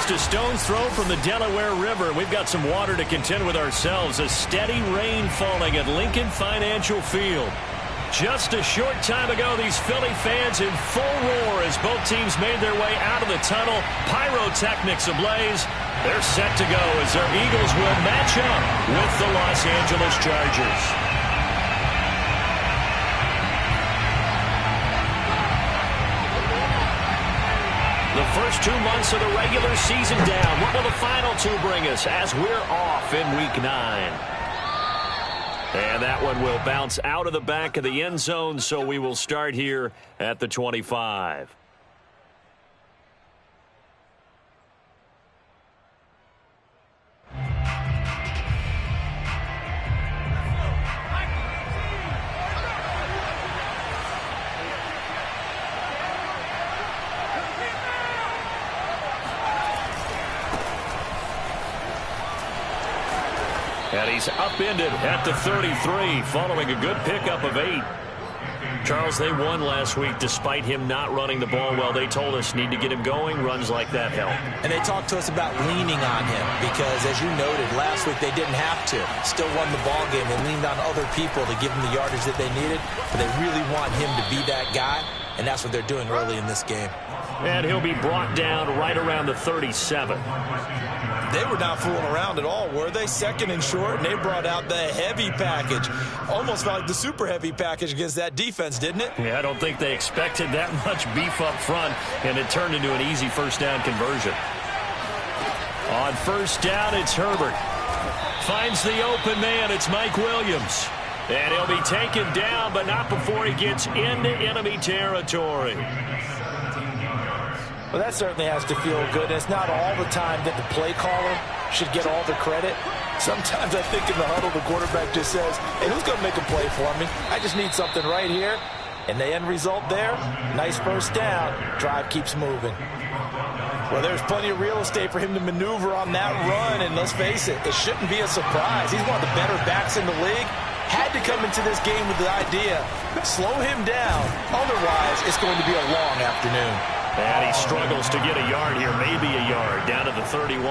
just a stone's throw from the Delaware River. We've got some water to contend with ourselves. A steady rain falling at Lincoln Financial Field. Just a short time ago, these Philly fans in full roar as both teams made their way out of the tunnel. Pyrotechnics ablaze. They're set to go as their Eagles will match up with the Los Angeles Chargers. The first 2 months of the regular season down. What will the final 2 bring us as we're off in Week 9? And that one will bounce out of the back of the end zone, so we will start here at the 25. And he's upended at the 33 following a good pickup of 8. Charles, they won last week despite him not running the ball well. They told us need to get him going. Runs like that help. And they talked to us about leaning on him because, as you noted, last week they didn't have to. Still won the ball game. They leaned on other people to give them the yardage that they needed. But they really want him to be that guy, and that's what they're doing early in this game. And he'll be brought down right around the 37. They were not fooling around at all, were they? Second and short, and they brought out the heavy package. Almost felt like the super heavy package against that defense, didn't it? Yeah, I don't think they expected that much beef up front, and it turned into an easy first down conversion. On first down, it's Herbert. Finds the open man. It's Mike Williams. And he'll be taken down, but not before he gets into enemy territory. Well, that certainly has to feel good. It's not all the time that the play caller should get all the credit. Sometimes I think in the huddle, the quarterback just says, hey, who's going to make a play for me? I just need something right here. And the end result there, nice first down. Drive keeps moving. Well, there's plenty of real estate for him to maneuver on that run. And let's face it, it shouldn't be a surprise. He's one of the better backs in the league. Had to come into this game with the idea, slow him down. Otherwise, it's going to be a long afternoon. And he struggles to get a yard here, maybe a yard, down to the 31.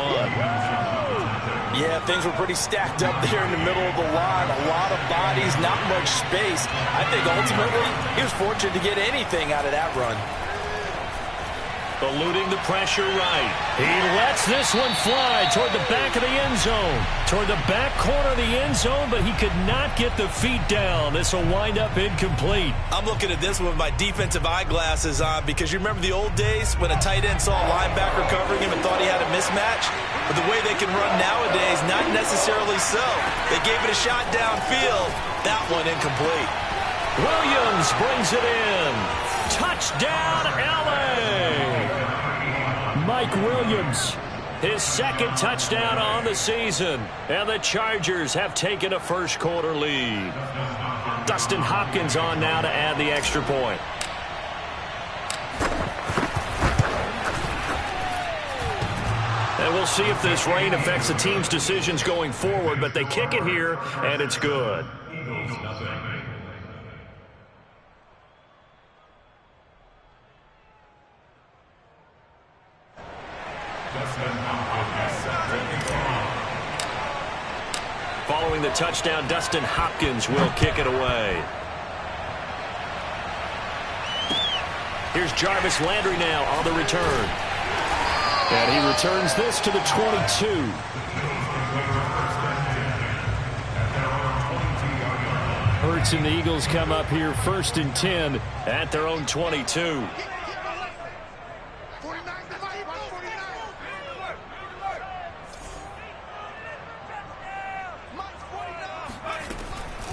Yeah, things were pretty stacked up there in the middle of the line. A lot of bodies, not much space. I think ultimately he was fortunate to get anything out of that run. Eluding the pressure right. He lets this one fly toward the back of the end zone. Toward the back corner of the end zone, but he could not get the feet down. This will wind up incomplete. I'm looking at this one with my defensive eyeglasses on because you remember the old days when a tight end saw a linebacker covering him and thought he had a mismatch? But the way they can run nowadays, not necessarily so. They gave it a shot downfield. That one incomplete. Williams brings it in. Touchdown, LA! Mike Williams, his second touchdown on the season. And the Chargers have taken a first quarter lead. Dustin Hopkins on now to add the extra point. And we'll see if this rain affects the team's decisions going forward, but they kick it here, and it's good. Following the touchdown, Dustin Hopkins will kick it away. Here's Jarvis Landry now on the return. And he returns this to the 22. Hurts and the Eagles come up here 1st and 10 at their own 22.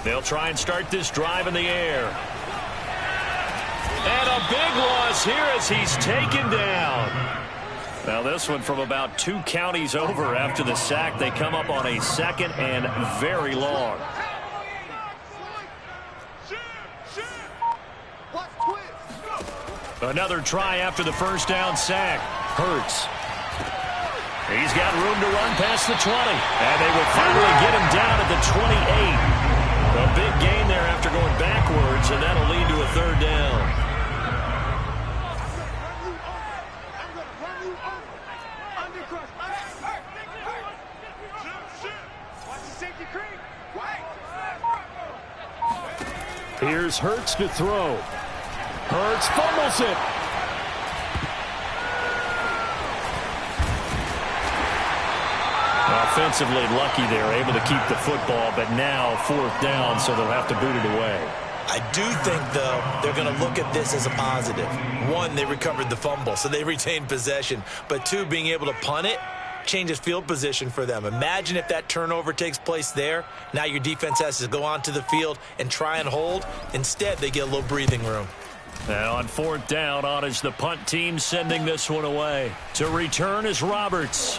They'll try and start this drive in the air. And a big loss here as he's taken down. Now this one from about 2 counties over after the sack. They come up on a 2nd and very long. Another try after the first down sack. Hurts. He's got room to run past the 20. And they will finally get him down at the 28. A big gain there after going backwards, and that'll lead to a 3rd down. Here's Hurts to throw. Hurts fumbles it. Offensively lucky they're able to keep the football, but now 4th down, so they'll have to boot it away. I do think, though, they're going to look at this as a positive. 1, they recovered the fumble, so they retained possession. But 2, being able to punt it changes field position for them. Imagine if that turnover takes place there. Now your defense has to go onto the field and try and hold. Instead, they get a little breathing room. And on 4th down, on is the punt team sending this one away. To return is Roberts.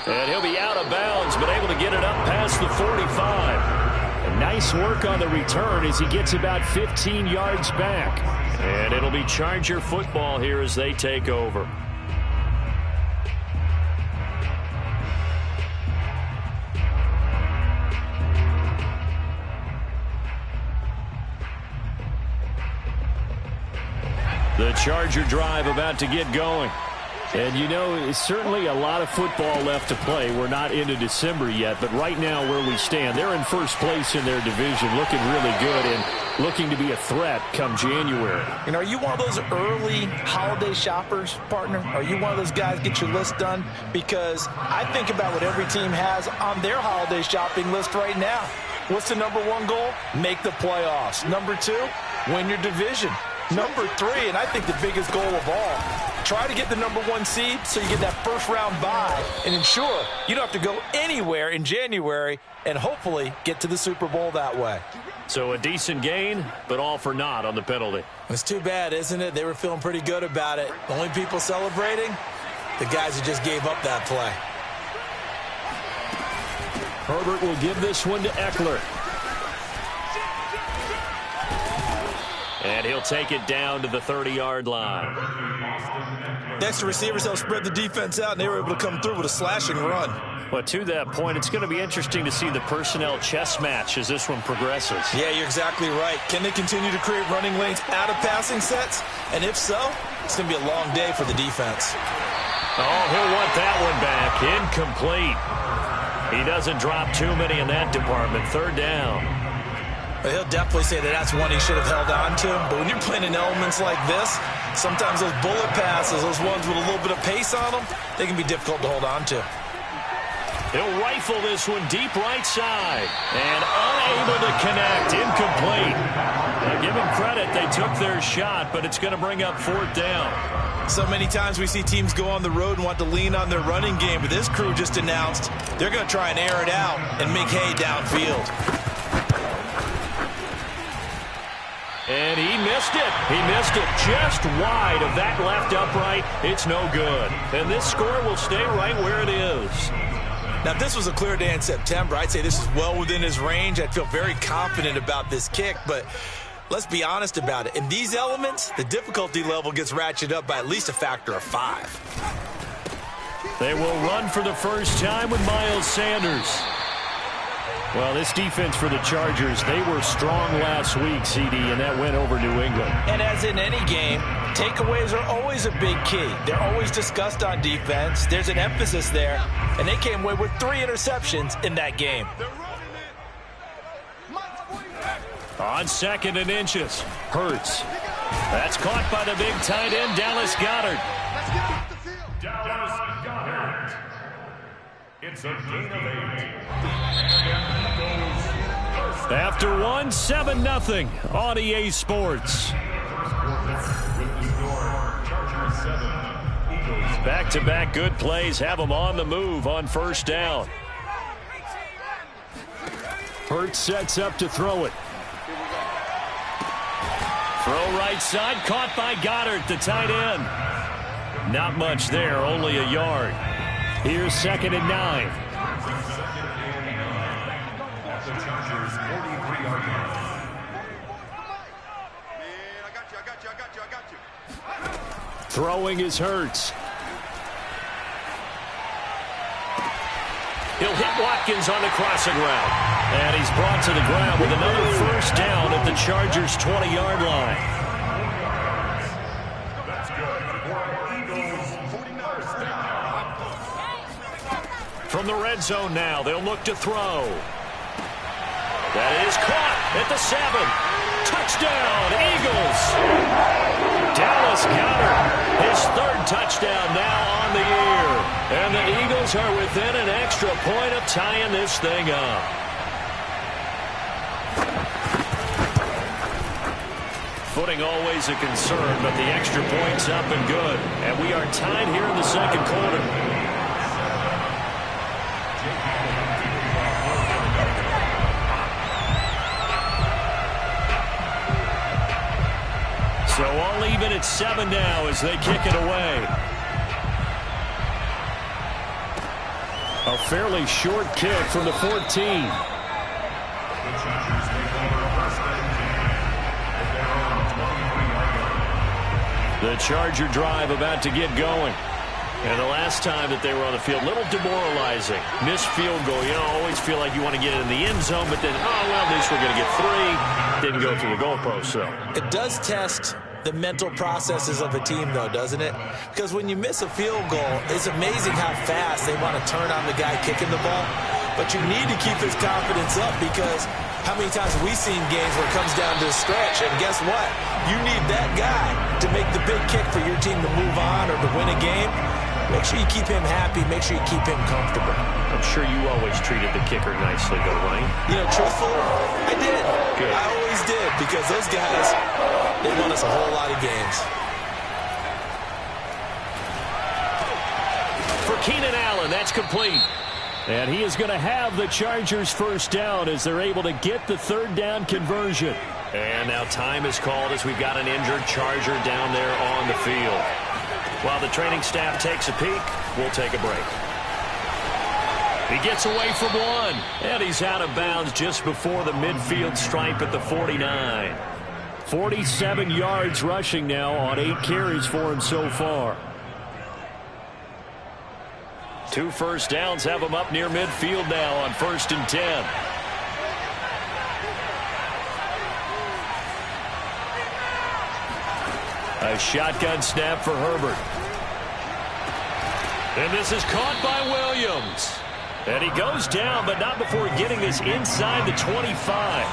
And he'll be out of bounds, but able to get it up past the 45. And nice work on the return as he gets about 15 yards back. And it'll be Charger football here as they take over. The Charger drive about to get going. And, you know, it's certainly a lot of football left to play. We're not into December yet, but right now where we stand, they're in first place in their division, looking really good and looking to be a threat come January. And are you one of those early holiday shoppers, partner? Are you one of those guys get your list done? Because I think about what every team has on their holiday shopping list right now. What's the number 1 goal? Make the playoffs. Number 2, win your division. Number 3, and I think the biggest goal of all, try to get the number 1 seed so you get that first-round bye and ensure you don't have to go anywhere in January and hopefully get to the Super Bowl that way. So a decent gain, but all for naught on the penalty. It's too bad, isn't it? They were feeling pretty good about it. The only people celebrating, the guys who just gave up that play. Herbert will give this one to Eckler. And he'll take it down to the 30-yard line. Next, the receivers helped spread the defense out, and they were able to come through with a slashing run. Well, to that point, it's going to be interesting to see the personnel chess match as this one progresses. Yeah, you're exactly right. Can they continue to create running lanes out of passing sets? And if so, it's going to be a long day for the defense. Oh, he'll want that one back. Incomplete. He doesn't drop too many in that department. 3rd down. But he'll definitely say that that's one he should have held on to. But when you're playing in elements like this, sometimes those bullet passes, those ones with a little bit of pace on them, they can be difficult to hold on to. He'll rifle this one deep right side. And unable to connect. Incomplete. Now, give him credit. They took their shot, but it's going to bring up 4th down. So many times we see teams go on the road and want to lean on their running game. But this crew just announced they're going to try and air it out and make hay downfield. And he missed it. He missed it just wide of that left upright. It's no good. And this score will stay right where it is. Now, if this was a clear day in September, I'd say this is well within his range. I'd feel very confident about this kick. But let's be honest about it. In these elements, the difficulty level gets ratcheted up by at least a factor of 5. They will run for the first time with Miles Sanders. Well, this defense for the Chargers, they were strong last week, CD, and that went over New England. And as in any game, takeaways are always a big key. They're always discussed on defense. There's an emphasis there, and they came away with 3 interceptions in that game. On 2nd and inches, Hurts. That's caught by the big tight end, Dallas Goedert. Dallas Goedert. It's a gain of 8. After 1, 7-0 on EA Sports. Back-to-back good plays have them on the move on 1st down. Hurts sets up to throw it. Throw right side, caught by Goddard, the tight end. Not much there, only a yard. Here's 2nd and 9. Throwing is Hurts. He'll hit Watkins on the crossing route. And he's brought to the ground with another 1st down at the Chargers' 20-yard line. From the red zone now, they'll look to throw. That is caught. at the 7. Touchdown, Eagles. Dallas Goedert, his 3rd touchdown now on the year. And the Eagles are within an extra point of tying this thing up. Footing always a concern, but the extra point's up and good. And we are tied here in the 2nd quarter. So all even at 7 now as they kick it away. A fairly short kick from the 14. The Charger drive about to get going. And the last time that they were on the field, a little demoralizing. Missed field goal. You know, always feel like you want to get it in the end zone, but then, oh, well, at least we're going to get 3. Didn't go through the goalpost, so. It does test the mental processes of a team, though, doesn't it? Because when you miss a field goal, it's amazing how fast they want to turn on the guy kicking the ball. But you need to keep his confidence up, because how many times have we seen games where it comes down to a stretch, and guess what? You need that guy to make the big kick for your team to move on or to win a game. Make sure you keep him happy. Make sure you keep him comfortable. I'm sure you always treated the kicker nicely, though, Wayne. You know, truthfully, I did. Good. I always did, because those guys, they won us a whole lot of games. For Keenan Allen, that's complete. And he is going to have the Chargers' 1st down as they're able to get the 3rd down conversion. And now time is called as we've got an injured Charger down there on the field. While the training staff takes a peek, we'll take a break. He gets away from 1, and he's out of bounds just before the midfield stripe at the 49. 47 yards rushing now on 8 carries for him so far. 2 first downs have him up near midfield now on 1st and 10. A shotgun snap for Herbert. And this is caught by Williams. And he goes down, but not before getting this inside the 25.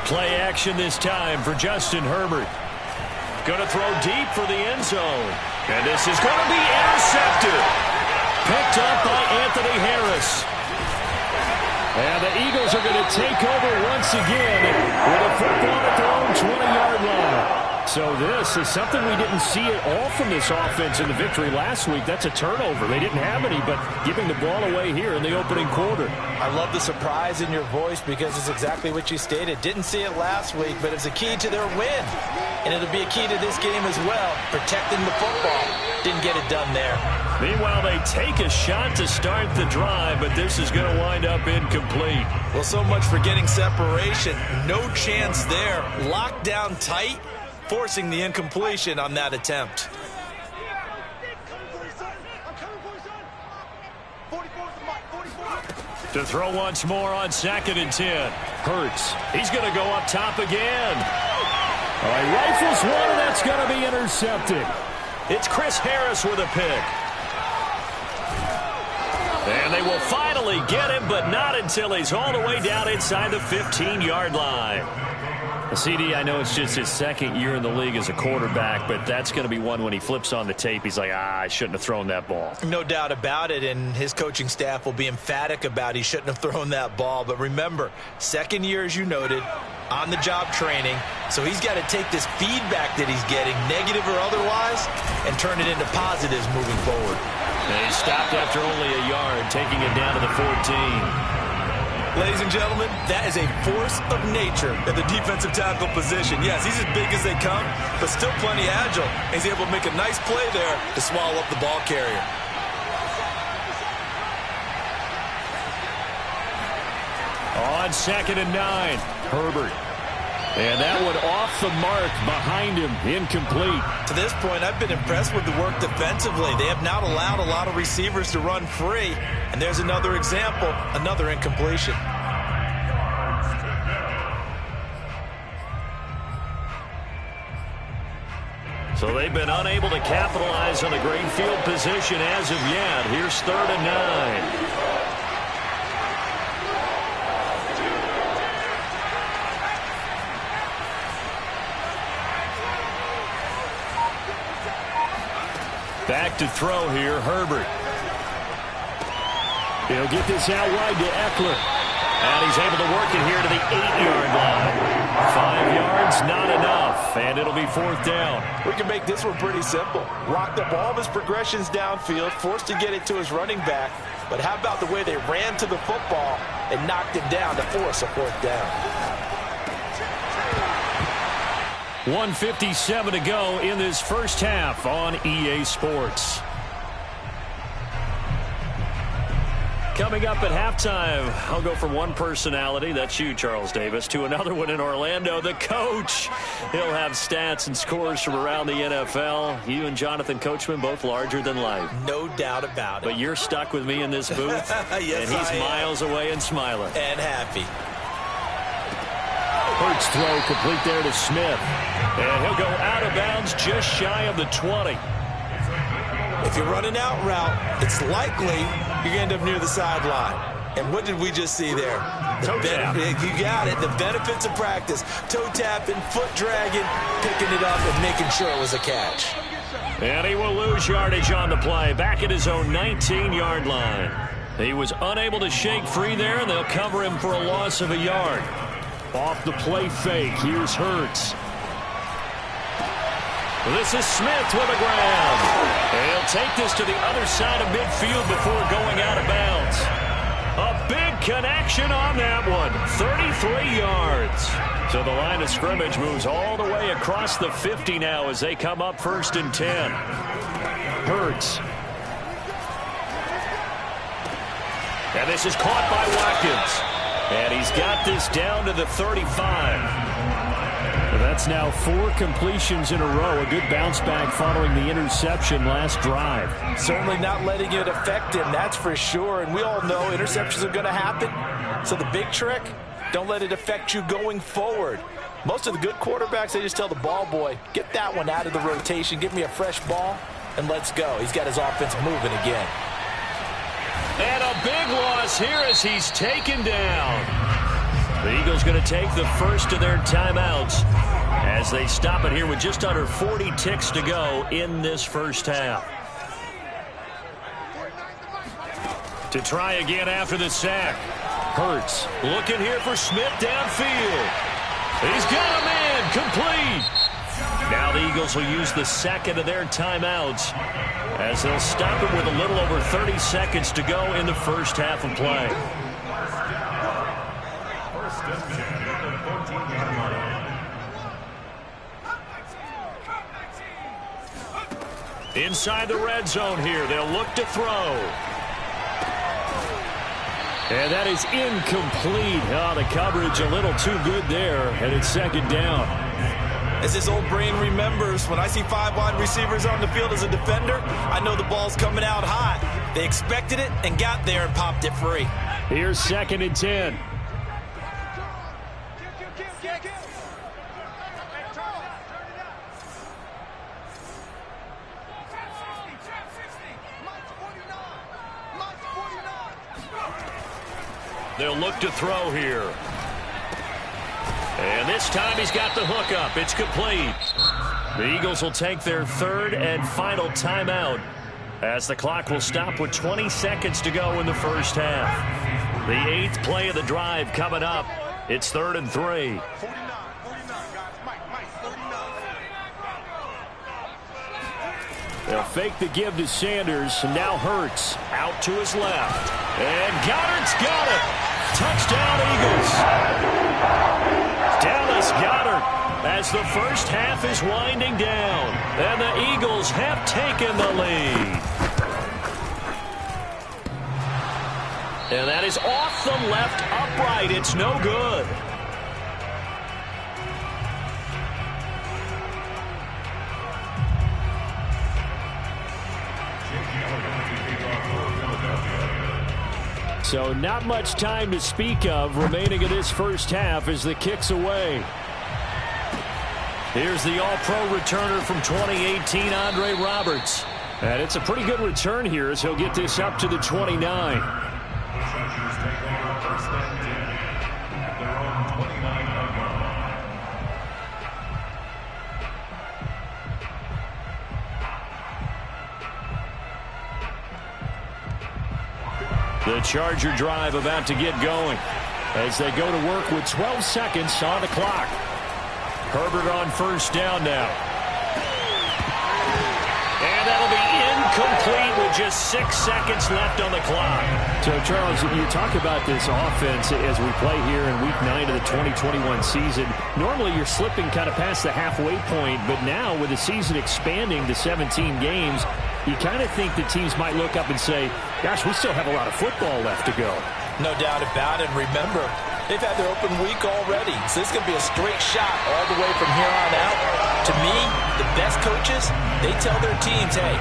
Play action this time for Justin Herbert. Going to throw deep for the end zone. And this is going to be intercepted. Picked up by Anthony Harris. And the Eagles are going to take over once again with a football at their own 20-yard line. So this is something we didn't see at all from this offense in the victory last week. That's a turnover. They didn't have any, but giving the ball away here in the opening quarter. I love the surprise in your voice, because it's exactly what you stated. Didn't see it last week, but it's a key to their win. And it'll be a key to this game as well, protecting the football. Didn't get it done there. Meanwhile, they take a shot to start the drive, but this is going to wind up incomplete. Well, so much for getting separation. No chance there. Locked down tight, forcing the incompletion on that attempt. To throw once more on 2nd and 10. Hurts. He's going to go up top again. All right, rifles one, and that's going to be intercepted. It's Chris Harris with a pick. And they will finally get him, but not until he's all the way down inside the 15-yard line. CD, I know it's just his 2nd year in the league as a quarterback, but that's going to be one when he flips on the tape, he's like, I shouldn't have thrown that ball. No doubt about it, and his coaching staff will be emphatic about he shouldn't have thrown that ball. But remember, 2nd year, as you noted, on-the-job training, so he's got to take this feedback that he's getting, negative or otherwise, and turn it into positives moving forward. And he stopped after only a yard, taking it down to the 14. Ladies and gentlemen, that is a force of nature at the defensive tackle position. Yes, he's as big as they come, but still plenty agile. He's able to make a nice play there to swallow up the ball carrier. On 2nd and 9, Herbert. And that one off the mark behind him, incomplete. To this point, I've been impressed with the work defensively. They have not allowed a lot of receivers to run free. And there's another example, another incompletion. So they've been unable to capitalize on the great field position as of yet. Here's 3rd and 9. Back to throw here, Herbert. He'll get this out wide to Eckler. And he's able to work it here to the 8-yard line. 5 yards, not enough. And it'll be 4th down. We can make this one pretty simple. Locked up all of his progressions downfield, forced to get it to his running back. But how about the way they ran to the football and knocked him down to force a 4th down? 1:57 to go in this first half on EA Sports. Coming up at halftime, I'll go from one personality, that's you, Charles Davis, to another one in Orlando, the coach. He'll have stats and scores from around the NFL. You and Jonathan Coachman, both larger than life. No doubt about it. But you're stuck with me in this booth, yes, and he's miles away and smiling. And happy. Hurts throw complete there to Smith. And he'll go out of bounds just shy of the 20. If you're running out route, it's likely you're going to end up near the sideline. And what did we just see there? Toe tap. You got it. The benefits of practice. Toe tapping, foot dragging, picking it up, and making sure it was a catch. And he will lose yardage on the play. Back at his own 19-yard line. He was unable to shake free there, and they'll cover him for a loss of a yard. Off the play fake, here's Hurts. This is Smith with a grab. He'll take this to the other side of midfield before going out of bounds. A big connection on that one. 33 yards. So the line of scrimmage moves all the way across the 50 now as they come up 1st and 10. Hurts. And this is caught by Watkins. And he's got this down to the 35. That's now 4 completions in a row. A good bounce back following the interception last drive. Certainly not letting it affect him, that's for sure. And we all know interceptions are going to happen. So the big trick, don't let it affect you going forward. Most of the good quarterbacks, they just tell the ball boy, get that one out of the rotation, give me a fresh ball, and let's go. He's got his offense moving again. And a big loss here as he's taken down. The Eagles going to take the first of their timeouts as they stop it here with just under 40 ticks to go in this first half. To try again after the sack. Hurts looking here for Smith downfield. He's got him in, complete. Now the Eagles will use the second of their timeouts as they'll stop it with a little over 30 seconds to go in the first half of play. Inside the red zone here, they'll look to throw. And that is incomplete. Oh, the coverage a little too good there, and it's 2nd down. As his old brain remembers, when I see 5 wide receivers on the field as a defender, I know the ball's coming out hot. They expected it and got there and popped it free. Here's 2nd and 10. They'll look to throw here. And this time he's got the hook up. It's complete. The Eagles will take their 3rd and final timeout as the clock will stop with 20 seconds to go in the first half. The 8th play of the drive coming up. It's 3rd and 3. They'll fake the give to Sanders, and now Hurts out to his left. And Goddard's got it. Touchdown, Eagles. Dallas Goedert as the first half is winding down. And the Eagles have taken the lead. And that is off the left upright. It's no good. So not much time to speak of remaining in this first half as the kick's away. Here's the All-Pro returner from 2018, Andre Roberts. And it's a pretty good return here as he'll get this up to the 29. The Charger drive about to get going as they go to work with 12 seconds on the clock. Herbert on first down now. And that'll be incomplete with just 6 seconds left on the clock. So, Charles, you talk about this offense as we play here in Week 9 of the 2021 season. Normally, you're slipping kind of past the halfway point, but now with the season expanding to 17 games, you kind of think the teams might look up and say, gosh, we still have a lot of football left to go. No doubt about it. Remember, they've had their open week already, so this is going to be a straight shot all the way from here on out. To me, the best coaches, they tell their teams, hey,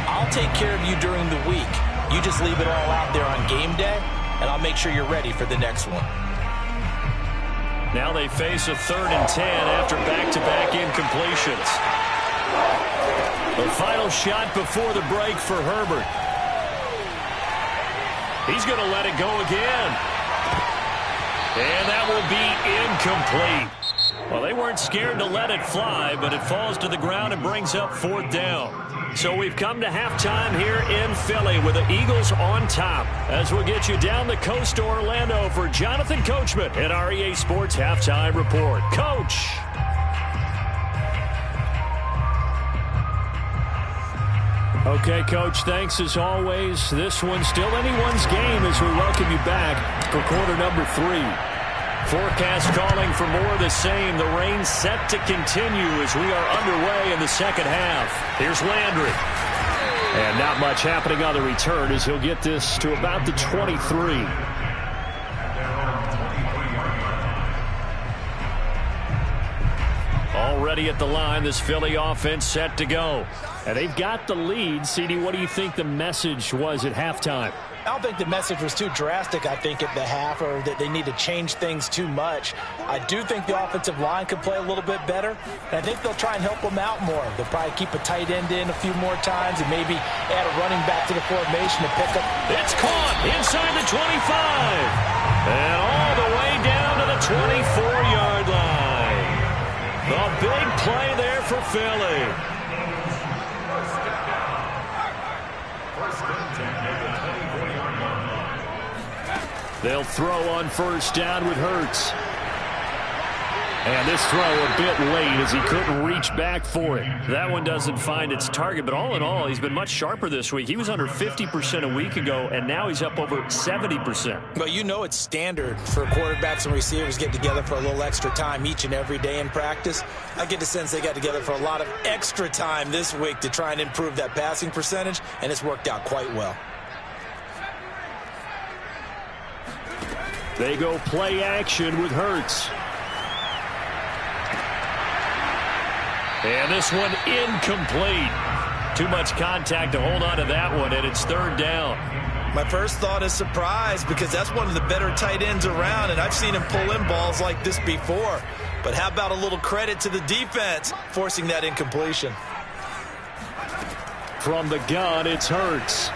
I'll take care of you during the week. You just leave it all out there on game day, and I'll make sure you're ready for the next one. Now they face a 3rd and 10 after back-to-back incompletions. The final shot before the break for Herbert. He's going to let it go again. And that will be incomplete. Well, they weren't scared to let it fly, but it falls to the ground and brings up 4th down. So we've come to halftime here in Philly with the Eagles on top. As we'll get you down the coast to Orlando for Jonathan Coachman at our EA Sports Halftime Report. Coach. Okay, Coach, thanks as always. This one's still anyone's game as we welcome you back for quarter number 3. Forecast calling for more of the same. The rain set to continue as we are underway in the second half. Here's Landry. And not much happening on the return as he'll get this to about the 23. Already at the line, this Philly offense set to go. And they've got the lead. CD, what do you think the message was at halftime? I don't think the message was too drastic, I think, at the half, or that they need to change things too much. I do think the offensive line could play a little bit better, and I think they'll try and help them out more. They'll probably keep a tight end in a few more times and maybe add a running back to the formation to pick up. It's caught inside the 25, and all the way down to the 24-yard line. The big play there for Philly. They'll throw on first down with Hurts. And this throw a bit late as he couldn't reach back for it. That one doesn't find its target, but all in all, he's been much sharper this week. He was under 50% a week ago, and now he's up over 70%. Well, you know it's standard for quarterbacks and receivers get together for a little extra time each and every day in practice. I get the sense they got together for a lot of extra time this week to try and improve that passing percentage, and it's worked out quite well. They go play action with Hurts. And this one incomplete. Too much contact to hold on to that one, and it's 3rd down. My first thought is surprise because that's one of the better tight ends around, and I've seen him pull in balls like this before. But how about a little credit to the defense forcing that incompletion? From the gun, it's Hurts.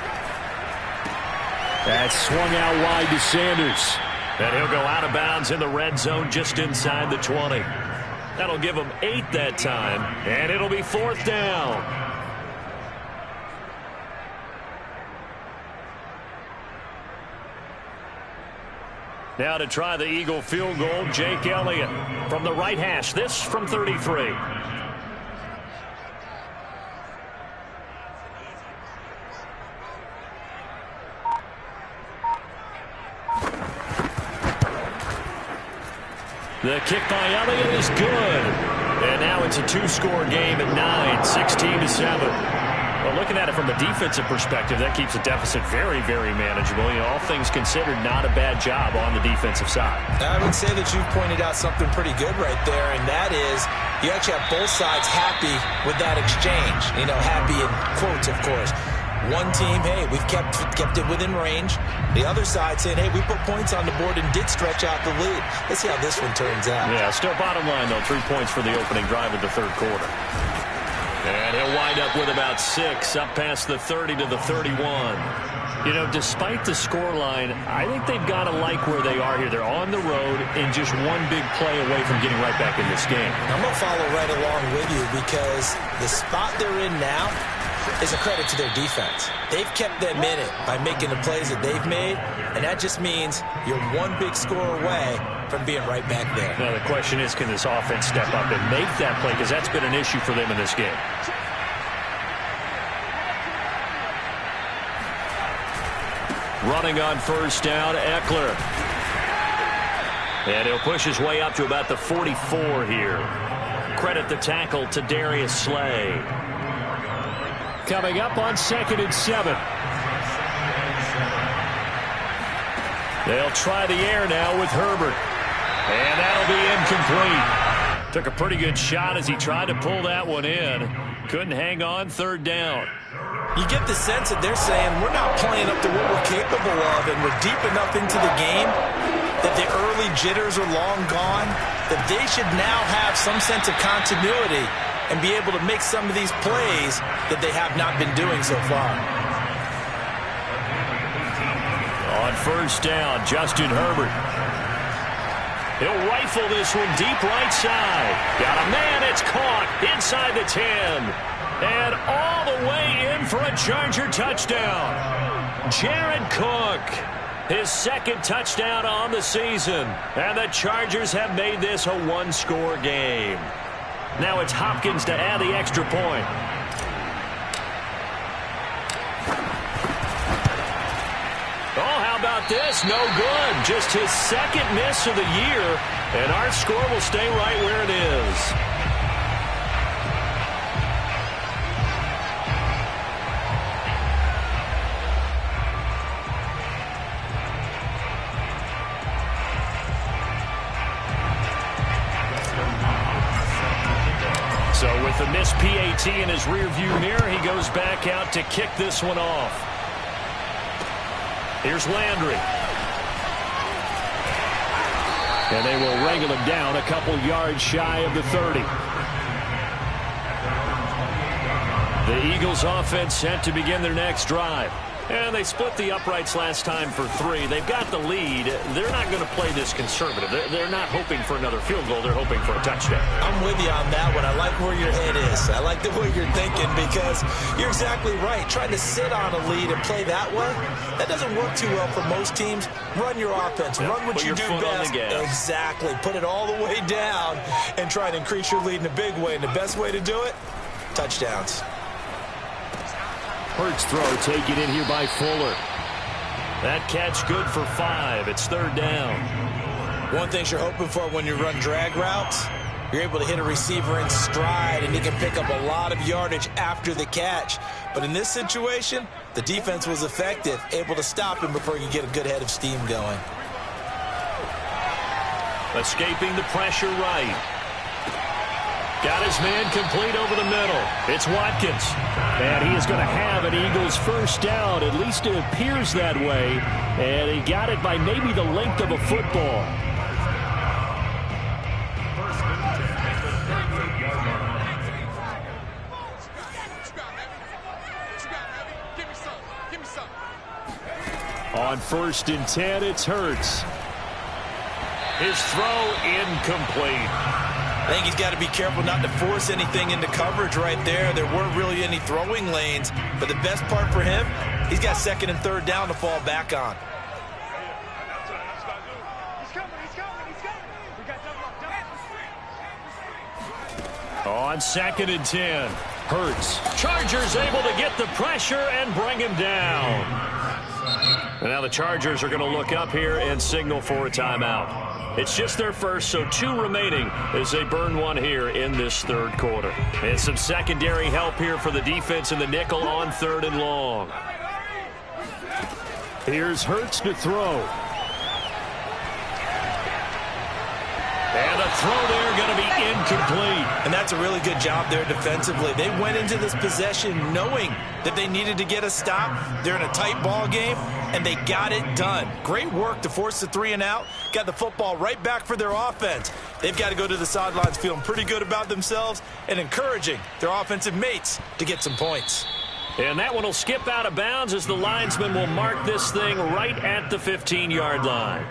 That's swung out wide to Sanders. And he'll go out of bounds in the red zone just inside the 20. That'll give him 8 that time, and it'll be 4th down. Now to try the Eagle field goal, Jake Elliott from the right hash. This from 33. The kick by Elliott is good. And now it's a 2-score game at 9, 16-7. Well, looking at it from a defensive perspective, that keeps the deficit very, very manageable. You know, all things considered, not a bad job on the defensive side. I would say that you've pointed out something pretty good right there, and that is you actually have both sides happy with that exchange. You know, happy in quotes, of course. One team, hey, we've kept it within range. The other side saying, hey, we put points on the board and did stretch out the lead. Let's see how this one turns out. Yeah, still bottom line, though, 3 points for the opening drive of the third quarter. And he'll wind up with about 6, up past the 30 to the 31. You know, despite the scoreline, I think they've got to like where they are here. They're on the road and just one big play away from getting right back in this game. I'm going to follow right along with you because the spot they're in now is a credit to their defense. They've kept them in it by making the plays that they've made, and that just means you're one big score away from being right back there. Now the question is, can this offense step up and make that play? Because that's been an issue for them in this game. Running on first down, Eckler. And he'll push his way up to about the 44 here. Credit the tackle to Darius Slay. Coming up on 2nd and 7. They'll try the air now with Herbert. And that'll be incomplete. Took a pretty good shot as he tried to pull that one in. Couldn't hang on, 3rd down. You get the sense that they're saying we're not playing up to what we're capable of, and we're deep enough into the game that the early jitters are long gone, that they should now have some sense of continuity and be able to make some of these plays that they have not been doing so far. On first down, Justin Herbert. He'll rifle this one deep right side. Got a man, it's caught inside the 10. And all the way in for a Charger touchdown. Jared Cook, his 2nd touchdown on the season. And the Chargers have made this a one-score game. Now it's Hopkins to add the extra point. Oh, how about this? No good. Just his 2nd miss of the year. And our score will stay right where it is. So with the missed PAT in his rearview mirror, he goes back out to kick this one off. Here's Landry. And they will wrangle him down a couple yards shy of the 30. The Eagles offense set to begin their next drive. And they split the uprights last time for 3. They've got the lead. They're not going to play this conservative. They're not hoping for another field goal. They're hoping for a touchdown. I'm with you on that one. I like where your head is. I like the way you're thinking because you're exactly right. Trying to sit on a lead and play that way, that doesn't work too well for most teams. Run your offense. Run what you do best. Exactly. Put it all the way down and try to increase your lead in a big way. And the best way to do it, touchdowns. Hurts throw taken in here by Fuller. That catch good for 5. It's 3rd down. One thing you're hoping for when you run drag routes, you're able to hit a receiver in stride and he can pick up a lot of yardage after the catch. But in this situation, the defense was effective, able to stop him before you get a good head of steam going. Escaping the pressure right. Got his man complete over the middle. It's Watkins. And he is going to have an Eagles first down. At least it appears that way. And he got it by maybe the length of a football. On 1st and 10, it's Hurts. His throw incomplete. I think he's got to be careful not to force anything into coverage right there. There weren't really any throwing lanes. But the best part for him, he's got 2nd and 3rd down to fall back on. On 2nd and 10, Hurts. Chargers able to get the pressure and bring him down. And now the Chargers are going to look up here and signal for a timeout. It's just their first, so 2 remaining as they burn one here in this 3rd quarter. And some secondary help here for the defense in the nickel on 3rd and long. Here's Hurts to throw. And a throw there going to be incomplete. And that's a really good job there defensively. They went into this possession knowing that they needed to get a stop. They're in a tight ball game, and they got it done. Great work to force the 3 and out. Got the football right back for their offense. They've got to go to the sidelines feeling pretty good about themselves and encouraging their offensive mates to get some points. And that one will skip out of bounds as the linesman will mark this thing right at the 15-yard line.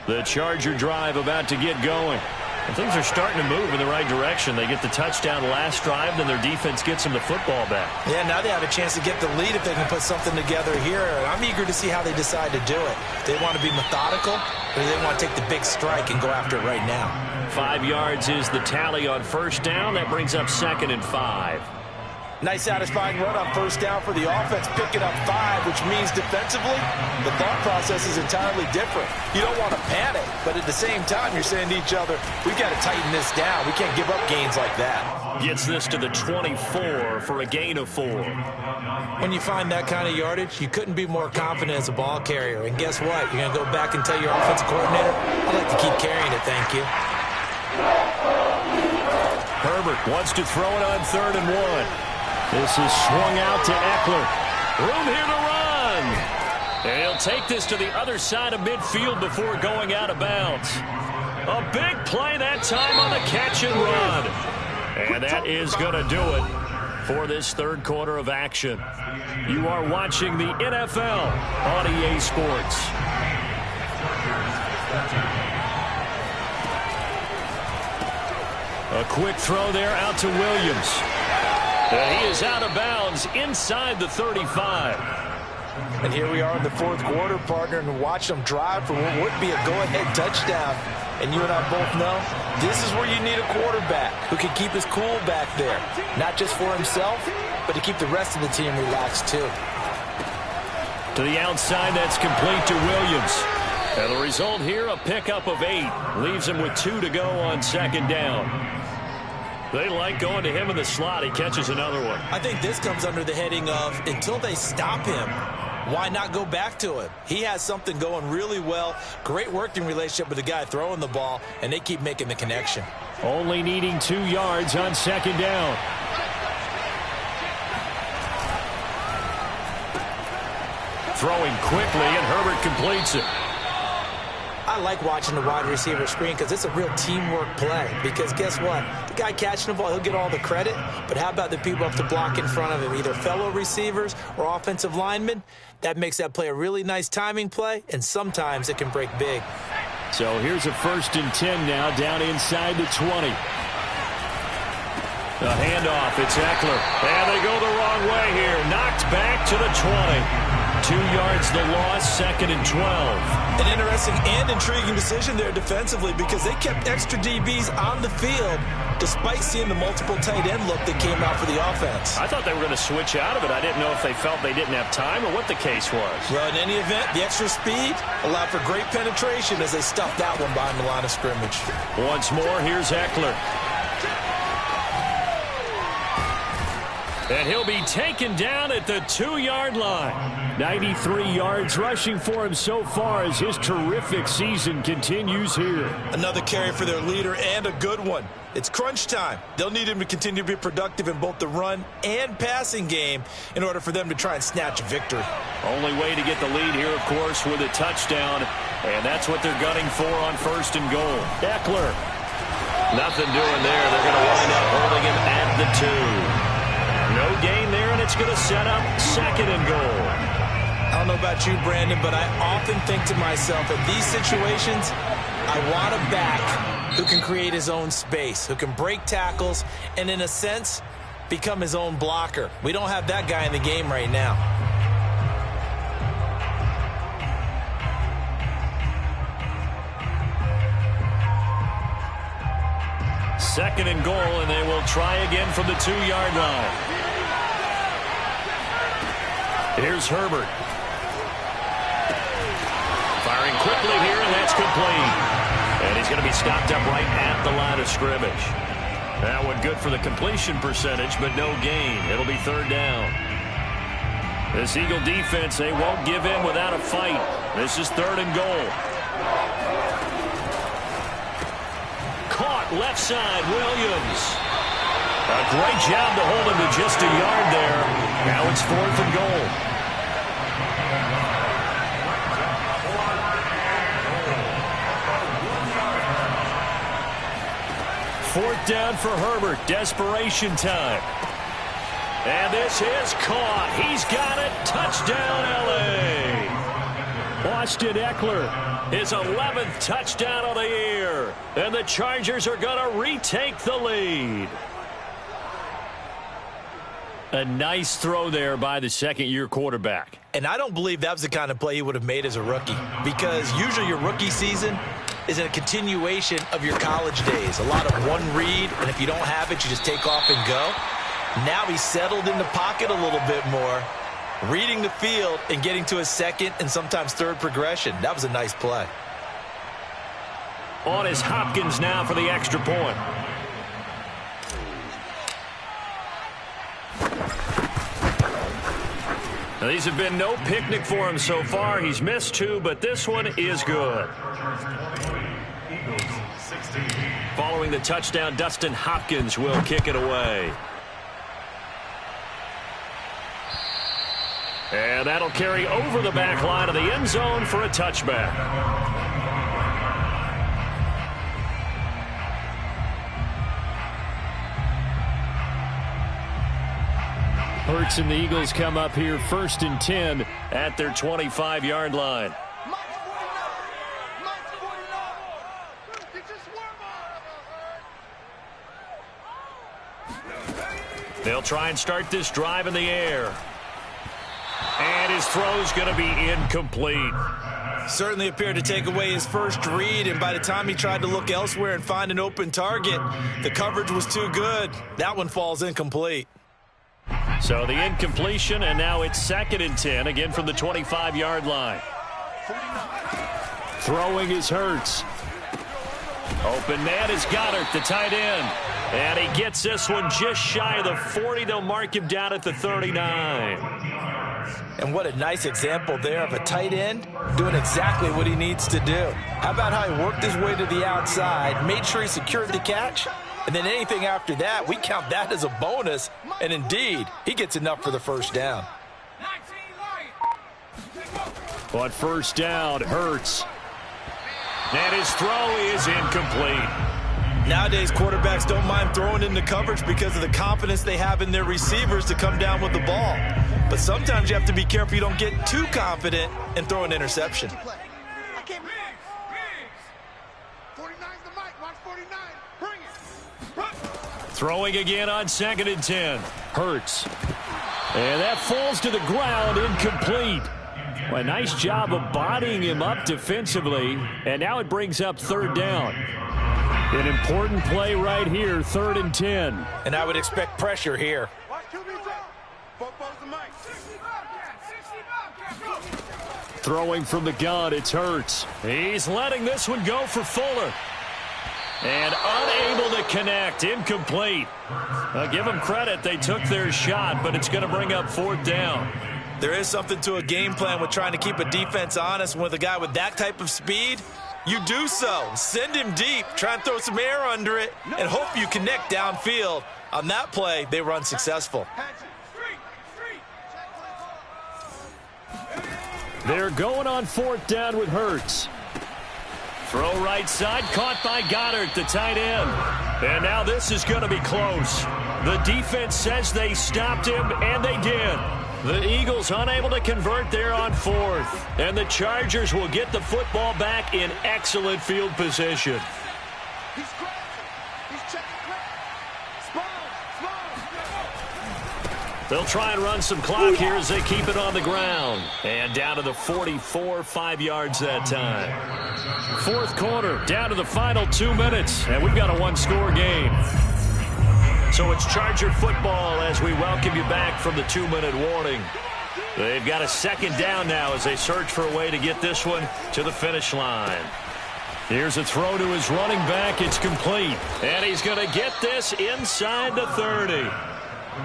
The Charger drive about to get going. And things are starting to move in the right direction. They get the touchdown last drive, then their defense gets them the football back. Yeah, now they have a chance to get the lead if they can put something together here. I'm eager to see how they decide to do it. Do they want to be methodical, or do they want to take the big strike and go after it right now? 5 yards is the tally on first down. That brings up 2nd and 5. Nice satisfying run on first down for the offense, picking up 5, which means defensively, the thought process is entirely different. You don't want to panic, but at the same time, you're saying to each other, we've got to tighten this down. We can't give up gains like that. Gets this to the 24 for a gain of 4. When you find that kind of yardage, you couldn't be more confident as a ball carrier. And guess what? You're going to go back and tell your offensive coordinator, I'd like to keep carrying it, thank you. Herbert wants to throw it on 3rd and 1. This is swung out to Eckler. Room here to run. And he'll take this to the other side of midfield before going out of bounds. A big play that time on the catch and run. And that is going to do it for this third quarter of action. You are watching the NFL on EA Sports. A quick throw there out to Williams. And he is out of bounds inside the 35. And here we are in the fourth quarter, partner, and watch them drive for what would be a go-ahead touchdown. And you and I both know this is where you need a quarterback who can keep his cool back there. Not just for himself, but to keep the rest of the team relaxed too. To the outside, that's complete to Williams. And the result here, a pickup of 8. Leaves him with 2 to go on 2nd down. They like going to him in the slot. He catches another one. I think this comes under the heading of until they stop him, why not go back to him? He has something going really well. Great working relationship with the guy throwing the ball, and they keep making the connection. Only needing 2 yards on 2nd down. Throwing quickly, and Herbert completes it. I like watching the wide receiver screen because it's a real teamwork play. Because guess what? The guy catching the ball, he'll get all the credit. But how about the people up to block in front of him, either fellow receivers or offensive linemen? That makes that play a really nice timing play, and sometimes it can break big. So here's a 1st and 10 now, down inside the 20. The handoff, it's Eckler. And they go the wrong way here. Knocked back to the 20. 2 yards the loss, 2nd and 12. An interesting and intriguing decision there defensively because they kept extra DBs on the field despite seeing the multiple tight end look that came out for the offense. I thought they were going to switch out of it. I didn't know if they felt they didn't have time or what the case was. Well, in any event, the extra speed allowed for great penetration as they stuffed that one behind the line of scrimmage. Once more, here's Eckler. And he'll be taken down at the 2-yard line. 93 yards rushing for him so far as his terrific season continues here. Another carry for their leader and a good one. It's crunch time. They'll need him to continue to be productive in both the run and passing game in order for them to try and snatch a victory. Only way to get the lead here, of course, with a touchdown. And that's what they're gunning for on 1st and goal. Eckler. Nothing doing there. They're going to wind up holding him at the 2. No gain there, and it's going to set up 2nd and goal. I don't know about you, Brandon, but I often think to myself, in these situations, I want a back who can create his own space, who can break tackles, and in a sense, become his own blocker. We don't have that guy in the game right now. Second and goal, and they will try again from the 2-yard line. Here's Herbert. Firing quickly here, and that's complete. And he's going to be stopped up right at the line of scrimmage. That one good for the completion percentage, but no gain. It'll be 3rd down. This Eagle defense, they won't give in without a fight. This is 3rd and goal. left side, Williams. A great job to hold him to just a yard there. Now it's 4th and goal. Fourth down for Herbert. Desperation time. And this is caught. He's got it. Touchdown, L.A. Austin Eckler, his 11th touchdown of the year. And the Chargers are going to retake the lead. A nice throw there by the second-year quarterback. And I don't believe that was the kind of play he would have made as a rookie, because usually your rookie season is a continuation of your college days. A lot of one read, and if you don't have it, you just take off and go. Now he's settled in the pocket a little bit more, reading the field and getting to his second and sometimes third progression. That was a nice play. On is Hopkins now for the extra point. Now, these have been no picnic for him so far. He's missed 2, but this one is good. Following the touchdown, Dustin Hopkins will kick it away. And that'll carry over the back line of the end zone for a touchback. Hurts and the Eagles come up here 1st and 10 at their 25-yard line. They'll try and start this drive in the air. And his throw's going to be incomplete. Certainly appeared to take away his first read, and by the time he tried to look elsewhere and find an open target, the coverage was too good. That one falls incomplete. So the incompletion, and now it's 2nd and 10, again from the 25-yard line. Throwing is Hurts. Open man is Goddard, the tight end. And he gets this one just shy of the 40. They'll mark him down at the 39. And what a nice example there of a tight end doing exactly what he needs to do. How about how he worked his way to the outside, made sure he secured the catch, and then anything after that, we count that as a bonus. And indeed, he gets enough for the first down. But first down, Hurts. And his throw is incomplete. Nowadays, quarterbacks don't mind throwing into coverage because of the confidence they have in their receivers to come down with the ball. But sometimes you have to be careful you don't get too confident and throw an interception. Throwing again on 2nd and 10. Hurts. And that falls to the ground, incomplete. Well, a nice job of bodying him up defensively. And now it brings up 3rd down. An important play right here, 3rd and 10. And I would expect pressure here. Throwing from the gun, it's Hurts. He's letting this one go for Fuller. And unable to connect, incomplete. Give them credit, they took their shot, but it's going to bring up 4th down. There is something to a game plan with trying to keep a defense honest. With a guy with that type of speed, you do so. Send him deep, try and throw some air under it, and hope you connect downfield. On that play, they were unsuccessful. They're going on 4th down with Hurts. Throw right side, caught by Goddard, the tight end. And now this is going to be close. The defense says they stopped him, and they did. The Eagles unable to convert there on 4th. And the Chargers will get the football back in excellent field position. They'll try and run some clock here as they keep it on the ground. And down to the 44, 5 yards that time. 4th quarter, down to the final 2 minutes. And we've got a one-score game. So it's Charger football as we welcome you back from the 2-minute warning. They've got a 2nd down now as they search for a way to get this one to the finish line. Here's a throw to his running back. It's complete. And he's going to get this inside the 30.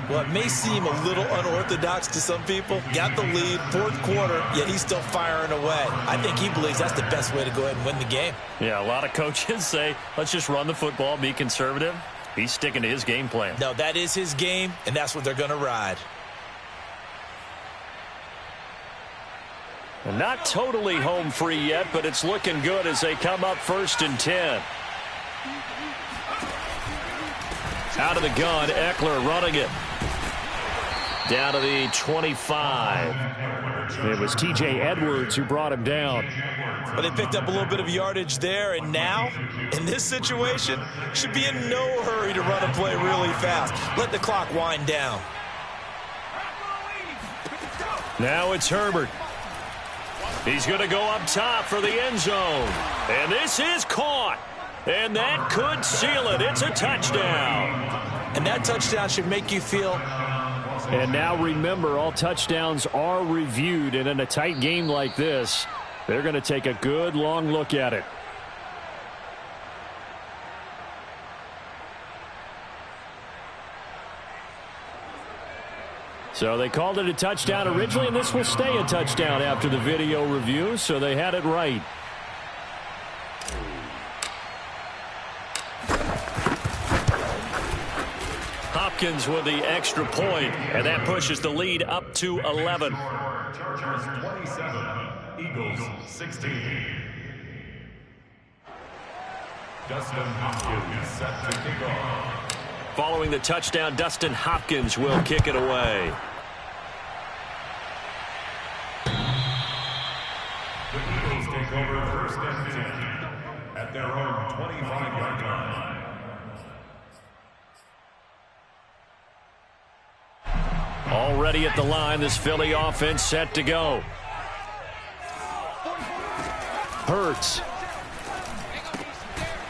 Well, it may seem a little unorthodox to some people. Got the lead, fourth quarter, yet he's still firing away. I think he believes that's the best way to go ahead and win the game. Yeah, a lot of coaches say, let's just run the football, be conservative. He's sticking to his game plan. No, that is his game, and that's what they're going to ride. And not totally home free yet, but it's looking good as they come up 1st and 10. Out of the gun, Eckler running it. Down to the 25. It was T.J. Edwards who brought him down. But they picked up a little bit of yardage there, and now, in this situation, should be in no hurry to run a play really fast. Let the clock wind down. Now it's Herbert. He's going to go up top for the end zone. And this is caught. And that could seal it. It's a touchdown. And that touchdown should make you feel. And now remember, all touchdowns are reviewed. And in a tight game like this, they're going to take a good long look at it. So they called it a touchdown originally, and this will stay a touchdown after the video review, so they had it right. Hopkins with the extra point, and that pushes the lead up to 11. Chargers 27, Eagles 16. Dustin Hopkins set to kick off. Following the touchdown, Dustin Hopkins will kick it away. The Eagles take over 1st and 10 at their own 25-yard line. Already at the line, this Philly offense set to go. Hurts.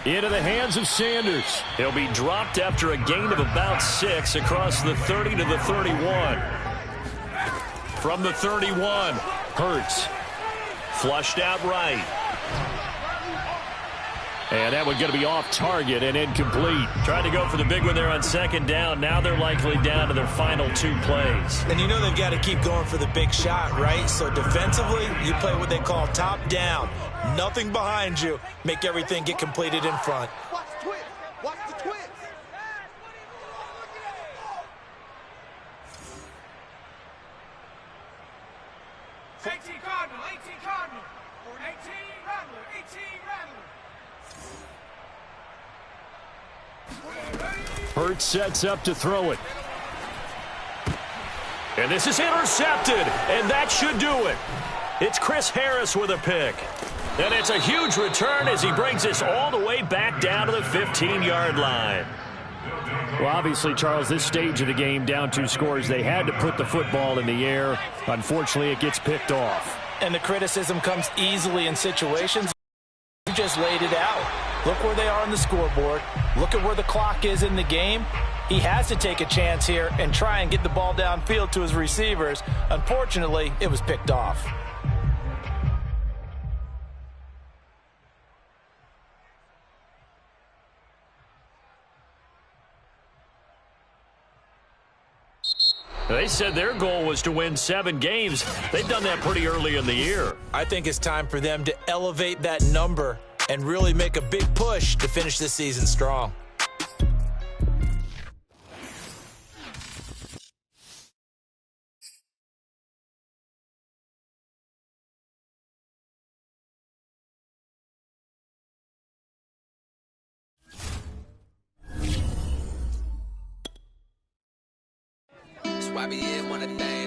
Into the hands of Sanders. He'll be dropped after a gain of about 6 across the 30 to the 31. From the 31, Hurts. Flushed out right. And that one going to be off target and incomplete. Tried to go for the big one there on 2nd down. Now they're likely down to their final 2 plays. And you know they've got to keep going for the big shot, right? So defensively, you play what they call top down. Nothing behind you. Make everything get completed in front. Watch the twist. Watch the twist. 18 Cardinal, 18 Cardinal, 18 Rattler, 18 Rattler. Hurts sets up to throw it. And this is intercepted, and that should do it. It's Chris Harris with a pick. And it's a huge return as he brings us all the way back down to the 15-yard line. Well, obviously, Charles, this stage of the game, down 2 scores, they had to put the football in the air. Unfortunately, it gets picked off. And the criticism comes easily in situations. You just laid it out. Look where they are on the scoreboard. Look at where the clock is in the game. He has to take a chance here and try and get the ball downfield to his receivers. Unfortunately, it was picked off. They said their goal was to win 7 games. They've done that pretty early in the year. I think it's time for them to elevate that number and really make a big push to finish this season strong. YBN wanna thank